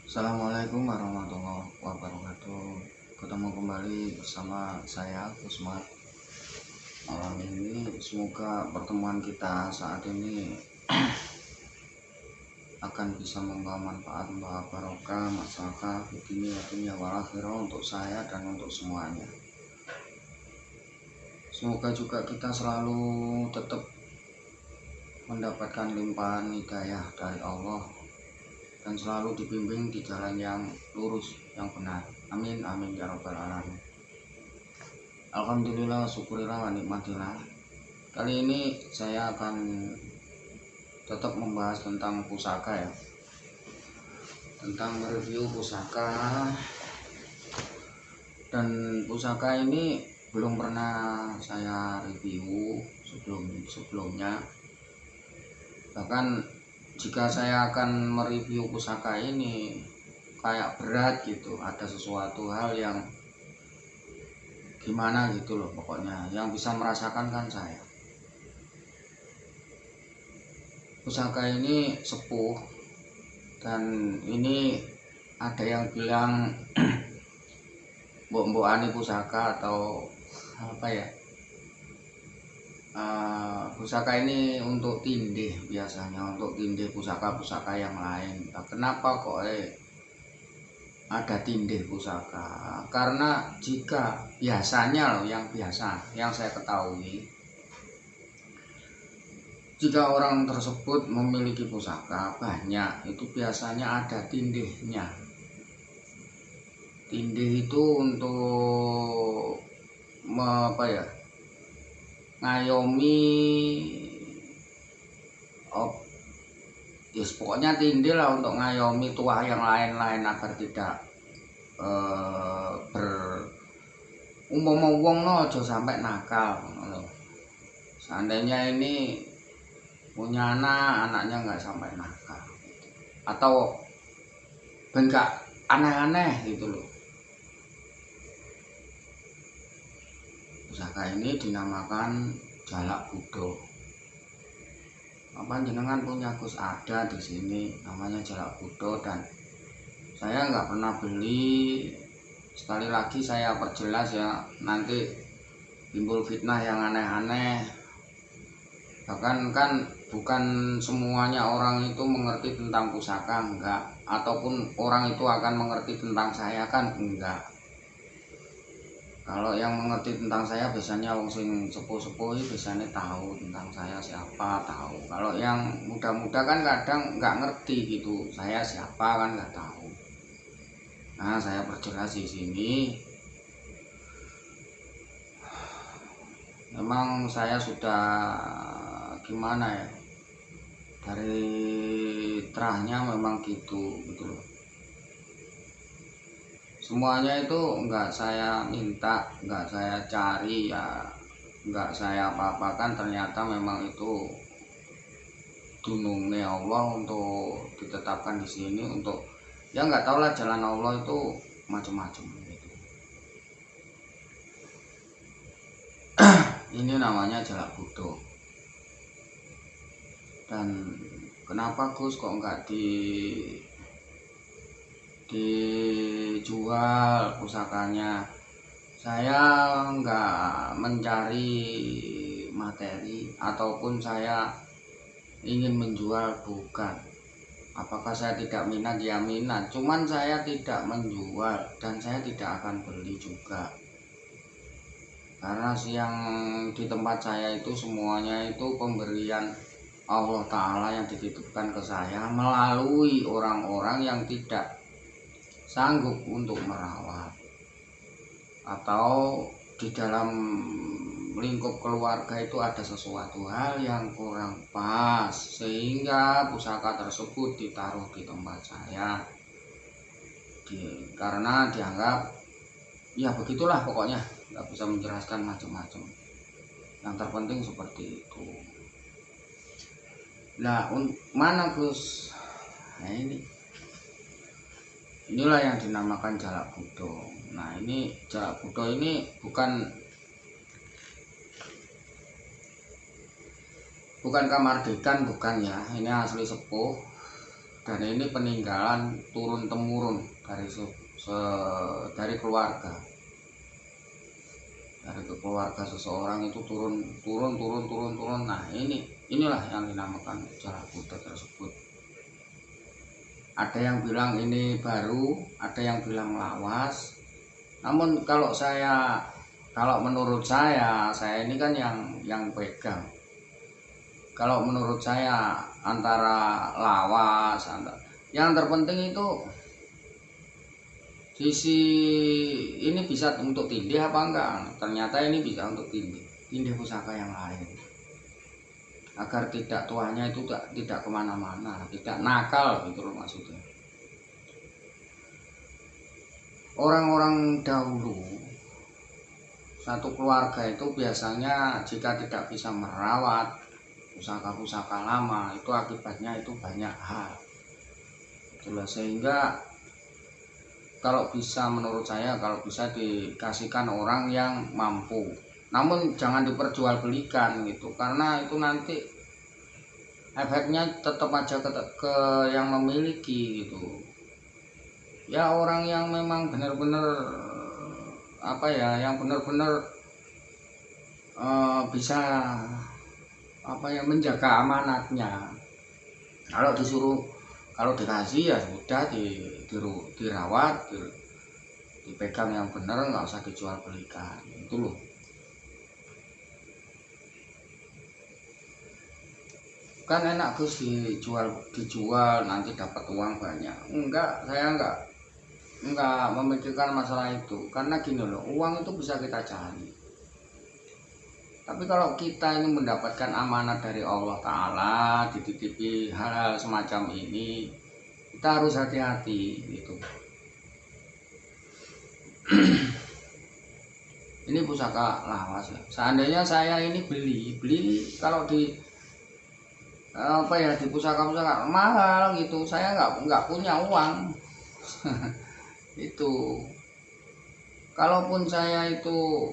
Assalamualaikum warahmatullahi wabarakatuh. Ketemu kembali bersama saya Kusmat. Malam ini semoga pertemuan kita saat ini akan bisa membawa manfaat, membawa barokah, masyarakat dunia wal akhirah untuk saya dan untuk semuanya. Semoga juga kita selalu tetap mendapatkan limpahan hidayah dari Allah dan selalu dibimbing di jalan yang lurus, yang benar. Amin, amin ya rabbal alamin. Alhamdulillah, syukurillah, wa nikmatillah. Kali ini saya akan tetap membahas tentang pusaka ya, tentang mereview pusaka. Dan pusaka ini belum pernah saya review sebelumnya. Bahkan jika saya akan mereview pusaka ini kayak berat gitu, ada sesuatu hal yang gimana gitu loh, pokoknya yang bisa merasakan kan saya. Pusaka ini sepuh dan ini ada yang bilang mbok-mbokane pusaka atau apa ya, pusaka ini untuk tindih, biasanya untuk tindih pusaka-pusaka yang lain. Nah, kenapa kok ada tindih pusaka? Karena jika biasanya loh, yang saya ketahui, jika orang tersebut memiliki pusaka banyak, itu biasanya ada tindihnya. Tindih itu untuk ngayomi, yes, pokoknya tindih lah untuk ngayomi tuah yang lain-lain agar tidak wong aja sampai nakal. Seandainya ini punya anaknya nggak sampai nakal, atau enggak aneh-aneh gitu loh. Pusaka ini dinamakan jalak budo. Apa jenengan punya Gus? Ada di sini namanya jalak budo, dan saya nggak pernah beli. Sekali lagi saya perjelas ya, nanti timbul fitnah yang aneh-aneh. Bahkan kan bukan semuanya orang itu mengerti tentang pusaka, enggak, ataupun orang itu akan mengerti tentang saya kan, enggak. Kalau yang mengerti tentang saya biasanya wong sing sepuh-sepuh biasanya tahu tentang saya siapa, tahu. Kalau yang muda-muda kan kadang nggak ngerti gitu, saya siapa kan nggak tahu. Nah, saya perjelas di sini. Memang saya sudah gimana ya, dari terahnya memang gitu loh. Semuanya itu enggak saya minta, enggak saya cari ya, enggak saya apa-apakan, ternyata memang itu dunungnya Allah untuk ditetapkan di sini, untuk ya nggak tahu lah, jalan Allah itu macam-macam gitu. Ini namanya jalak budo. Dan kenapa Gus kok nggak dijual pusakanya? Saya nggak mencari materi ataupun saya ingin menjual, bukan. Apakah saya tidak minat? Ya minat, cuman saya tidak menjual dan saya tidak akan beli juga. Karena yang di tempat saya itu semuanya itu pemberian Allah Ta'ala yang dititipkan ke saya melalui orang-orang yang tidak sanggup untuk merawat, atau di dalam lingkup keluarga itu ada sesuatu hal yang kurang pas sehingga pusaka tersebut ditaruh di tempat saya, karena dianggap ya begitulah, pokoknya nggak bisa menjelaskan macam-macam. Yang terpenting seperti itu. Nah, mana Gus? Nah, inilah yang dinamakan jalak budo. Nah, ini jalak budo ini bukan kamardikan, bukan ya. Ini asli sepuh. dan ini peninggalan turun temurun dari keluarga, seseorang itu turun. Nah, inilah yang dinamakan jalak Buddha tersebut. Ada yang bilang ini baru, ada yang bilang lawas. Namun kalau menurut saya ini kan yang pegang. Kalau menurut saya antara lawas, yang terpenting itu sisi ini bisa untuk tindih apa enggak. Ternyata ini bisa untuk tindih pusaka yang lain, agar tidak tuanya itu tidak kemana-mana, tidak nakal gitu loh maksudnya. Orang-orang dahulu, satu keluarga itu biasanya jika tidak bisa merawat pusaka-pusaka lama, itu akibatnya itu banyak hal. Itulah sehingga kalau bisa, menurut saya kalau bisa dikasihkan orang yang mampu, namun jangan diperjualbelikan gitu, karena itu nanti efeknya tetap aja ke yang memiliki gitu ya. Orang yang memang benar-benar yang benar-benar bisa menjaga amanatnya. Kalau dikasih ya sudah, dirawat, dipegang yang benar, nggak usah dijual belikan itu loh. Kan enak Gus dijual nanti dapat uang banyak. Saya enggak memikirkan masalah itu, karena gini loh, uang itu bisa kita cari. Tapi kalau kita ini mendapatkan amanat dari Allah Ta'ala, dititipi hal-hal semacam ini, kita harus hati-hati gitu. Ini pusaka lawas ya. Seandainya saya ini beli kalau di di pusaka-pusaka mahal gitu, saya nggak punya uang. Itu kalaupun saya itu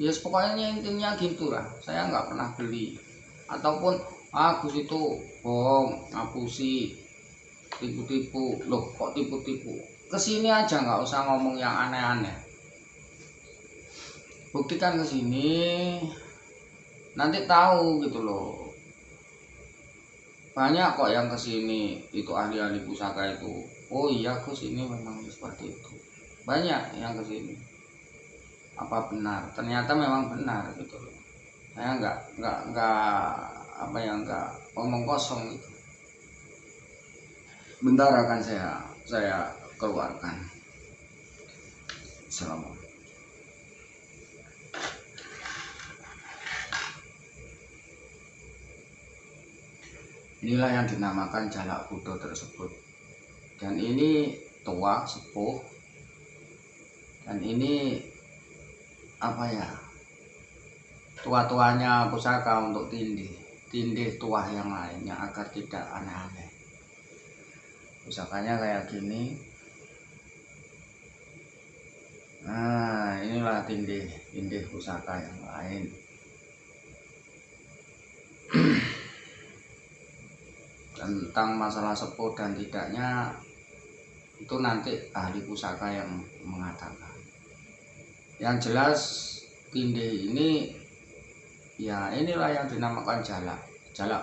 pokoknya intinya gitu lah, saya nggak pernah beli. Ataupun Gus itu bohong, ngapusi, tipu-tipu. Loh kok tipu-tipu? Kesini aja, nggak usah ngomong yang aneh-aneh, buktikan kesini, nanti tahu gitu loh. Banyak kok yang kesini itu ahli-ahli pusaka itu. Oh iya Gus, ini memang seperti itu. Banyak yang kesini. Apa benar? Ternyata memang benar gitu loh. Saya nggak ngomong kosong gitu. Bentar akan saya keluarkan. Assalamualaikum. Inilah yang dinamakan jalak Buddha tersebut. Dan ini tua, sepuh. Dan ini tua-tuanya pusaka untuk tindih tuah yang lainnya agar tidak aneh-aneh. Pusakanya kayak gini. Nah, inilah tindih pusaka yang lain. Tentang masalah sepuh dan tidaknya itu nanti ahli pusaka yang mengatakan. Yang jelas tindih ini ya inilah yang dinamakan jalak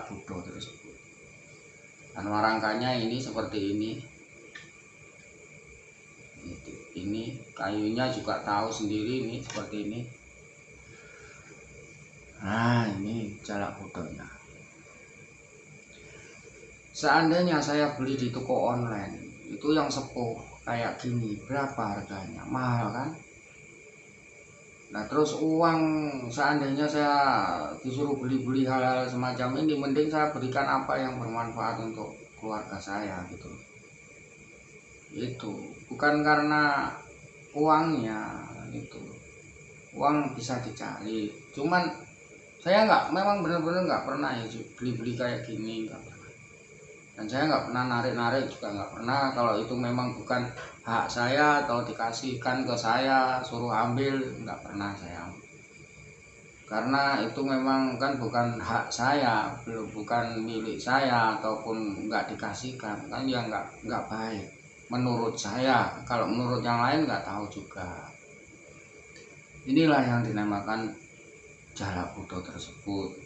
Buddha tersebut. Dan warangkanya ini seperti ini. Ini kayunya juga tahu sendiri, ini seperti ini. Nah, ini jalak Buddhanya. Seandainya saya beli di toko online, itu yang sepuh kayak gini, berapa harganya? Mahal kan? Nah terus uang, seandainya saya disuruh beli hal-hal semacam ini, mending saya berikan apa yang bermanfaat untuk keluarga saya gitu. Itu bukan karena uangnya, itu uang bisa dicari. Cuman saya memang benar-benar nggak pernah ya beli kayak gini, nggak pernah. Dan saya nggak pernah narik juga nggak pernah. Kalau itu memang bukan hak saya atau dikasihkan ke saya suruh ambil, nggak pernah saya ambil. karena itu memang kan bukan hak saya, bukan milik saya, ataupun nggak dikasihkan kan, ya nggak baik menurut saya. Kalau menurut yang lain nggak tahu juga. Inilah yang dinamakan jalak budo tersebut.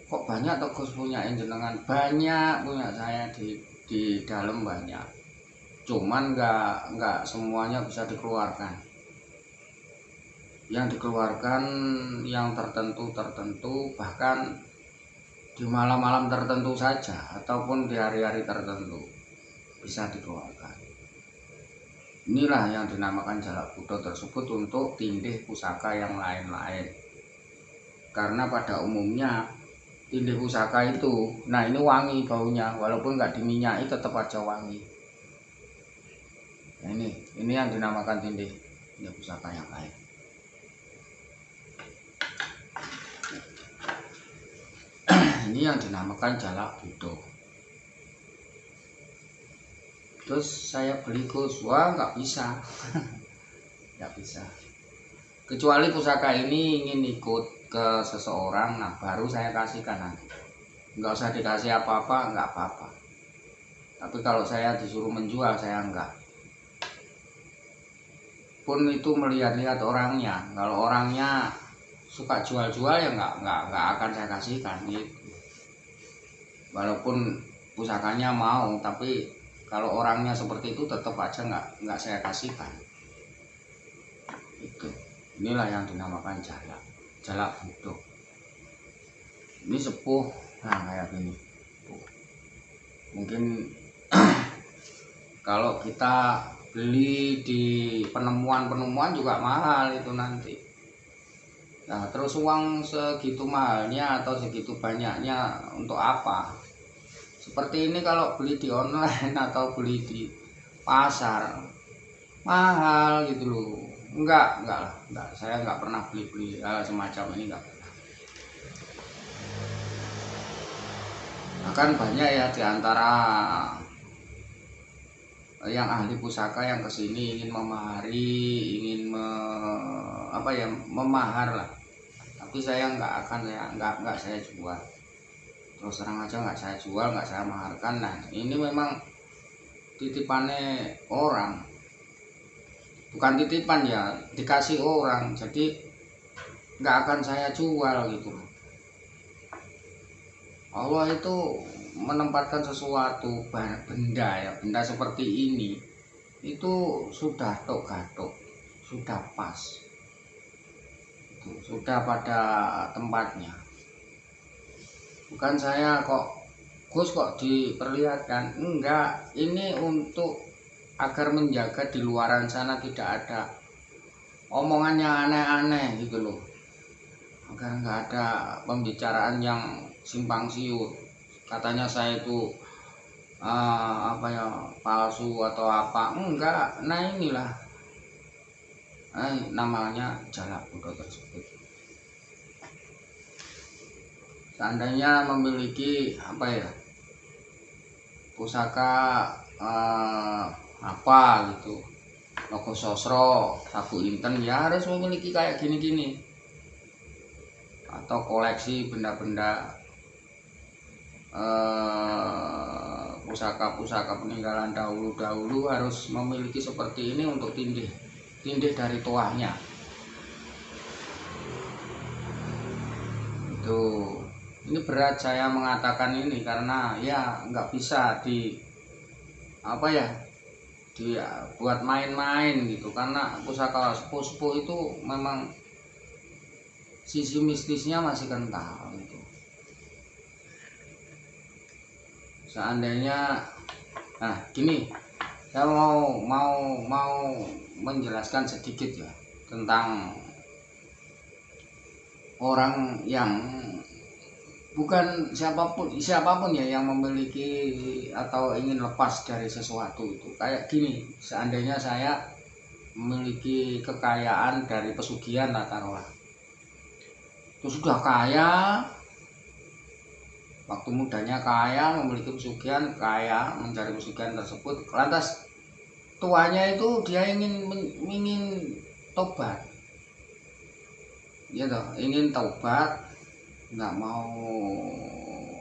Kok banyak Gus punya jenengan? Banyak punya saya, di dalam banyak, cuman nggak semuanya bisa dikeluarkan. Yang dikeluarkan yang tertentu, bahkan di malam-malam tertentu saja, ataupun di hari-hari tertentu bisa dikeluarkan. Inilah yang dinamakan jalak budo tersebut untuk tindih pusaka yang lain-lain. Karena pada umumnya tindih pusaka itu, nah ini wangi baunya, walaupun nggak diminyai tetap aja wangi. Nah, ini yang dinamakan tindih pusaka yang lain. Ini yang dinamakan jalak budo. Terus saya beli Gus, wah nggak bisa. Nggak bisa, kecuali pusaka ini ingin ikut ke seseorang, nah baru saya kasihkan nanti. Nggak usah dikasih apa-apa, nggak apa-apa. Tapi kalau saya disuruh menjual, saya enggak. Pun itu melihat-lihat orangnya. Kalau orangnya suka jual-jual, ya nggak akan saya kasihkan gitu. Walaupun pusakanya mau, tapi kalau orangnya seperti itu tetap aja nggak saya kasihkan. Itu, inilah yang dinamakan jalak budo. Ini sepuh, nah kayak gini. Mungkin kalau kita beli di penemuan juga mahal itu nanti. Nah terus uang segitu mahalnya atau segitu banyaknya untuk apa? Seperti ini kalau beli di online atau beli di pasar mahal gitu loh. Enggak lah, saya nggak pernah beli semacam ini, enggak pernah. Bahkan banyak ya diantara yang ahli pusaka yang kesini ingin memahari, ingin memahar lah. Tapi saya nggak saya jual. Terus terang aja nggak saya jual, nggak saya maharkan. Nah ini memang titipannya orang, bukan titipan ya, dikasih orang, jadi nggak akan saya jual gitu. Allah itu menempatkan sesuatu benda seperti ini itu sudah tok-gatok, sudah pas, itu sudah pada tempatnya. Bukan saya Gus kok diperlihatkan, enggak, ini untuk agar menjaga di luaran sana tidak ada omongan yang aneh-aneh gitu loh, agar nggak ada pembicaraan yang simpang siur, katanya saya itu palsu atau apa, enggak. Nah inilah namanya jalak budo tersebut. Seandainya memiliki pusaka apa gitu, logo sosro, sabu inten, ya harus memiliki kayak gini-gini. Atau koleksi benda-benda pusaka-pusaka peninggalan dahulu harus memiliki seperti ini untuk tindih dari tuahnya. Itu, ini berat saya mengatakan ini karena ya nggak bisa buat main-main gitu, karena pusaka sepuh-sepuh itu memang sisi mistisnya masih kental gitu. Seandainya, nah gini, saya mau menjelaskan sedikit ya tentang orang yang bukan siapapun ya yang memiliki atau ingin lepas dari sesuatu itu. Kayak gini, seandainya saya memiliki kekayaan dari pesugihan lah taruhlah, itu sudah kaya, waktu mudanya kaya, memiliki pesugihan, kaya, mencari pesugihan tersebut, lantas tuanya itu dia ingin tobat. gitu, ingin taubat, nggak mau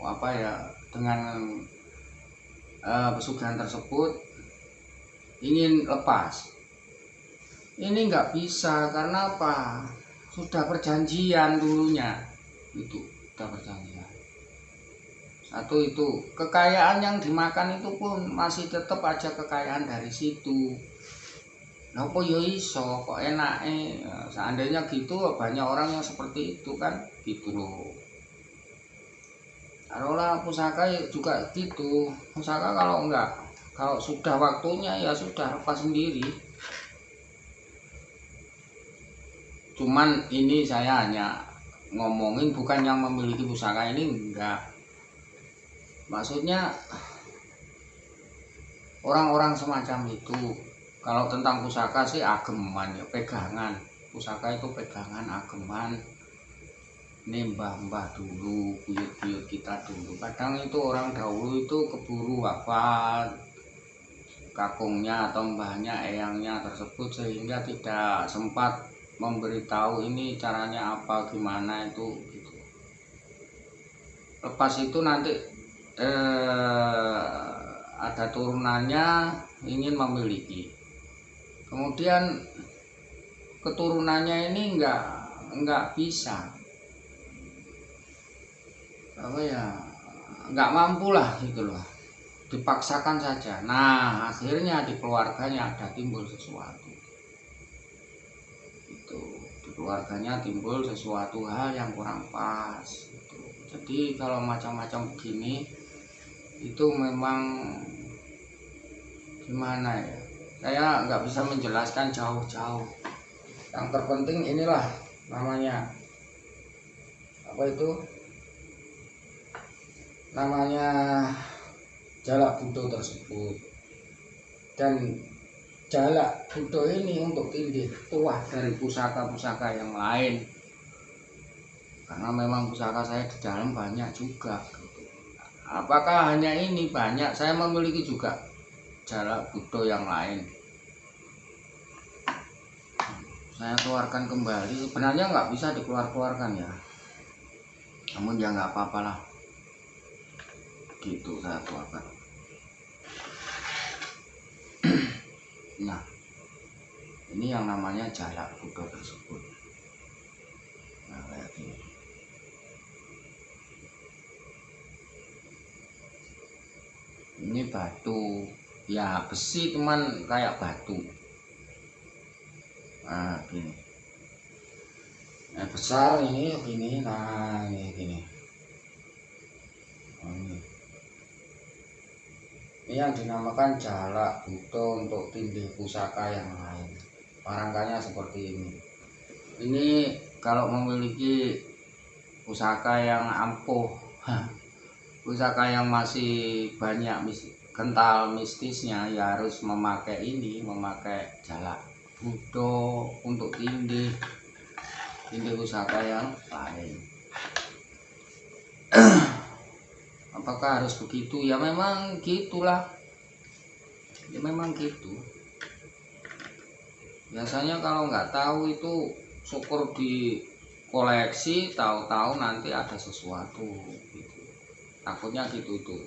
apa ya dengan pesugihan tersebut, ingin lepas. Ini nggak bisa karena apa? Sudah perjanjian dulunya, itu sudah perjanjian. Satu itu kekayaan yang dimakan itu pun masih tetap aja kekayaan dari situ. Nopo yo iso kok enake. Seandainya gitu banyak orang yang seperti itu kan, gitu loh. Taruhlah pusaka juga gitu. Pusaka kalau sudah waktunya ya sudah lepas sendiri. Cuman ini saya hanya ngomongin bukan yang memiliki pusaka ini, enggak. Maksudnya orang-orang semacam itu. Kalau tentang pusaka sih ageman ya, pegangan. Pusaka itu pegangan, ageman. Ini mbah-mbah dulu, buyut-buyut kita dulu. Kadang itu orang dahulu itu keburu wafat kakungnya atau mbahnya, eyangnya tersebut, sehingga tidak sempat memberitahu ini caranya apa gimana itu gitu. Lepas itu nanti ada turunannya ingin memiliki, kemudian keturunannya ini nggak bisa apa ya, nggak mampu lah gitu loh, dipaksakan saja. Nah akhirnya di keluarganya ada timbul sesuatu. Di keluarganya timbul sesuatu hal yang kurang pas gitu. Jadi kalau macam-macam begini itu memang gimana ya, saya nggak bisa menjelaskan jauh-jauh. Yang terpenting inilah namanya apa itu, namanya jalak budo tersebut. Dan jalak budo ini untuk tindih tuah dari pusaka-pusaka yang lain, karena memang pusaka saya di dalam banyak juga. Apakah hanya ini? Banyak, saya memiliki juga jalak budo yang lain. Saya keluarkan kembali, sebenarnya nggak bisa dikeluarkan ya, namun ya nggak apa-apalah gitu, saya keluarkan. Nah ini yang namanya jalak budo tersebut. Nah kayak gini. Ini batu ya, besi cuman kayak batu. Nah gini, besar ini gini. Nah ini gini. Ini yang dinamakan jalak budo untuk tindih pusaka yang lain. Barangkanya seperti ini. Ini kalau memiliki pusaka yang ampuh, pusaka yang masih banyak kental mistisnya, ya harus memakai ini, memakai jalak budo untuk tindih pusaka yang lain. Apakah harus begitu? Ya memang gitulah. Ya memang gitu. Biasanya kalau nggak tahu itu syukur di koleksi, tahu-tahu nanti ada sesuatu gitu. Takutnya gitu itu.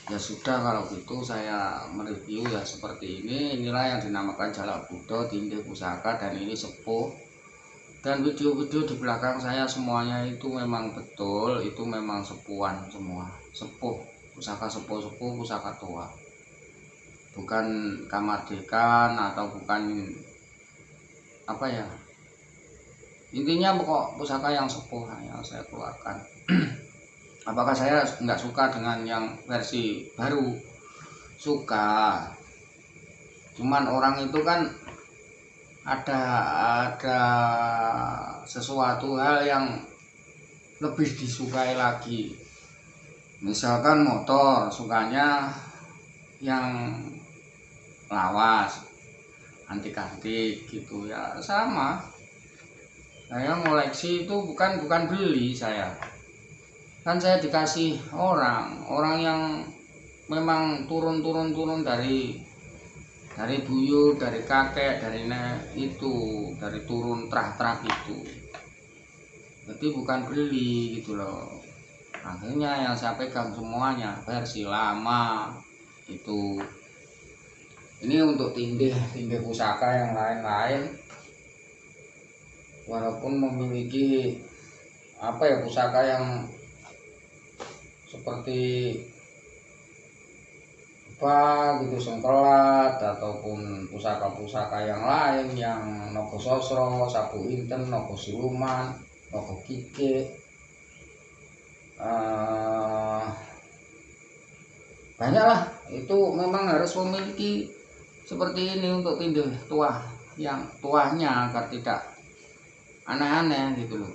Ya sudah, kalau gitu saya mereview ya seperti ini. Inilah yang dinamakan jalak budo tindih pusaka, dan ini sepuh. Dan video-video di belakang saya semuanya itu memang betul, itu memang sepuhan semua, sepuh, pusaka sepuh-sepuh, pusaka tua, bukan kamardikan atau bukan apa ya, intinya pokok pusaka yang sepuh yang saya keluarkan. Apakah saya nggak suka dengan yang versi baru? Suka, cuman orang itu kan ada sesuatu hal yang lebih disukai lagi. Misalkan motor, sukanya yang lawas, antik-antik gitu ya, sama. Saya ngoleksi itu bukan beli saya. Kan saya dikasih orang yang memang turun dari dari buyut, dari kakek, dari nenek itu, dari turun terah-terah itu. Jadi bukan beli gitu loh. Akhirnya yang saya pegang semuanya versi lama itu. Ini untuk tindih pusaka yang lain-lain, walaupun memiliki pusaka yang seperti gitu, sengkelat, ataupun pusaka-pusaka yang lain yang Nogo Sosro, Sapu Inten, Nogo Siluman, Nogo Kike, banyaklah. Itu memang harus memiliki seperti ini untuk tindih tuah, yang tuahnya agar tidak aneh-aneh gitu loh.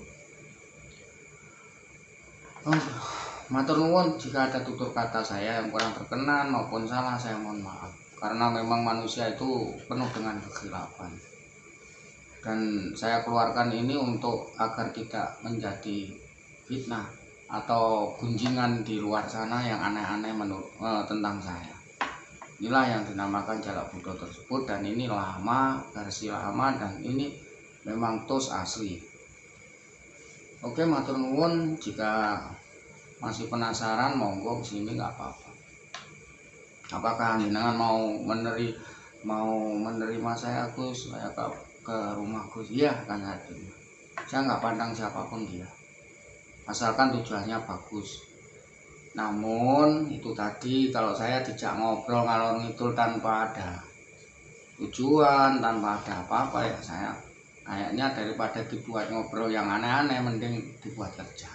Matur nuwun jika ada tutur kata saya yang kurang berkenan maupun salah, saya mohon maaf. Karena memang manusia itu penuh dengan kekhilafan. Dan saya keluarkan ini untuk agar tidak menjadi fitnah atau gunjingan di luar sana yang aneh-aneh tentang saya. Inilah yang dinamakan jalak budo tersebut, dan ini lama, versi lama, dan ini memang tos asli. Oke, matur nuwun. Jika masih penasaran, monggo kesini, nggak apa-apa. Apakah jenengan mau menerima saya Gus, saya ke rumah Gus? Iya, akan hadir. Saya nggak pandang siapapun dia, asalkan tujuannya bagus. Namun itu tadi, kalau saya dijak ngobrol ngalor ngidul tanpa ada tujuan, tanpa ada apa-apa, ya saya kayaknya daripada dibuat ngobrol yang aneh-aneh, mending dibuat kerja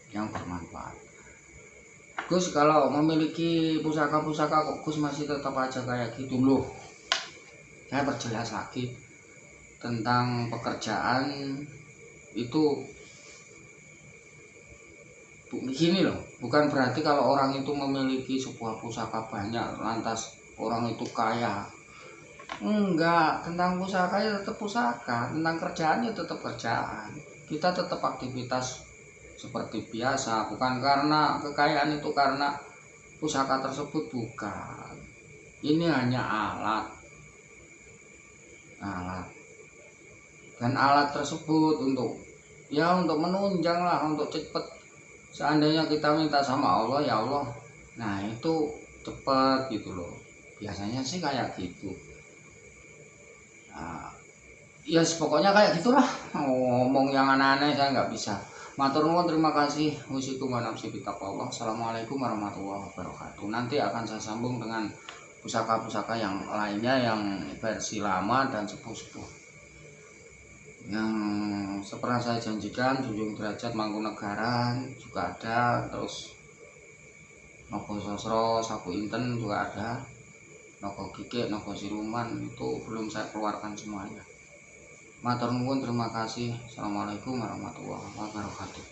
yang bermanfaat. Gus, kalau memiliki pusaka-pusaka kok Gus masih tetap aja kayak gitu loh. Saya perjelas lagi tentang pekerjaan itu. Begini loh, bukan berarti kalau orang itu memiliki sebuah pusaka banyak lantas orang itu kaya. Enggak, tentang pusaka ya tetap pusaka, tentang kerjaannya tetap kerjaan. Kita tetap aktivitas seperti biasa, bukan karena kekayaan itu karena pusaka tersebut, bukan. Ini hanya alat. Dan alat tersebut untuk menunjang lah, untuk cepet. Seandainya kita minta sama Allah, ya Allah, nah itu cepet gitu loh. Biasanya sih kayak gitu. Nah, ya pokoknya kayak gitulah. Ngomong yang aneh-aneh saya nggak bisa. Matur nuwun, terima kasih. Wasikum wa nafsi bitaqwallah. Assalamualaikum warahmatullahi wabarakatuh. Nanti akan saya sambung dengan pusaka-pusaka yang lainnya yang versi lama dan sepuh-sepuh. Yang seperti saya janjikan, Junjung Derajat Mangkunegaran juga ada, terus Nogo Sosro, Sapu Inten juga ada, Nogo Kike, Nogo Siluman itu belum saya keluarkan semuanya. Matur nuwun, terima kasih. Assalamualaikum warahmatullahi wabarakatuh.